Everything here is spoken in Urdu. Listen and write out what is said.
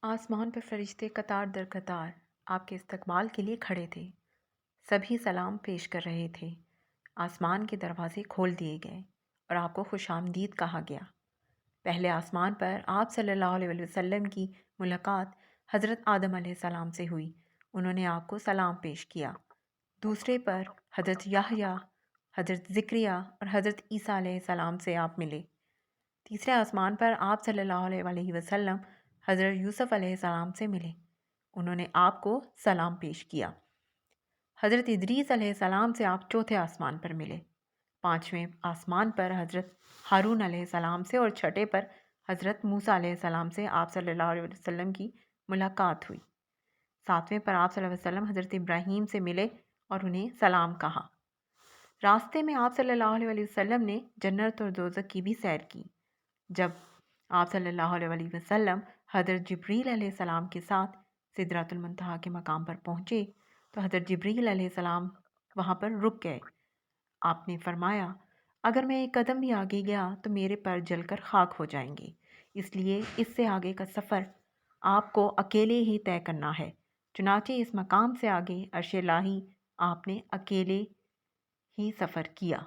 آسمان پر فرشتے قطار در قطار آپ کے استقبال کے لیے کھڑے تھے۔ سبھی سلام پیش کر رہے تھے۔ آسمان کے دروازے کھول دیے گئے اور آپ کو خوش آمدید کہا گیا۔ پہلے آسمان پر آپ صلی اللہ علیہ وسلم کی ملاقات حضرت آدم علیہ السلام سے ہوئی۔ انہوں نے آپ کو سلام پیش کیا۔ دوسرے پر حضرت یحییٰ، حضرت زکریا اور حضرت عیسیٰ علیہ السلام سے آپ ملے۔ تیسرے آسمان پر آپ صلی اللہ علیہ وسلم حضرت یوسف علیہ السلام سے ملے۔ انہوں نے آپ کو سلام پیش کیا۔ حضرت ادریس علیہ السلام سے آپ چوتھے آسمان پر ملے۔ پانچویں آسمان پر حضرت ہارون علیہ السلام سے اور چھٹے پر حضرت موسیٰ علیہ السلام سے آپ صلی اللہ علیہ وسلم کی ملاقات ہوئی۔ ساتویں پر آپ صلی اللہ علیہ وسلم حضرت ابراہیم سے ملے اور انہیں سلام کہا۔ راستے میں آپ صلی اللہ علیہ وسلم نے جنت اور دوزخ کی بھی سیر کی۔ جب آپ صلی اللہ علیہ وسلم حضرت جبریل علیہ السلام کے ساتھ سدرۃ المنتہا کے مقام پر پہنچے تو حضرت جبریل علیہ السلام وہاں پر رک گئے۔ آپ نے فرمایا، اگر میں ایک قدم بھی آگے گیا تو میرے پر جل کر خاک ہو جائیں گے، اس لیے اس سے آگے کا سفر آپ کو اکیلے ہی طے کرنا ہے۔ چنانچہ اس مقام سے آگے عرش الہی آپ نے اکیلے ہی سفر کیا۔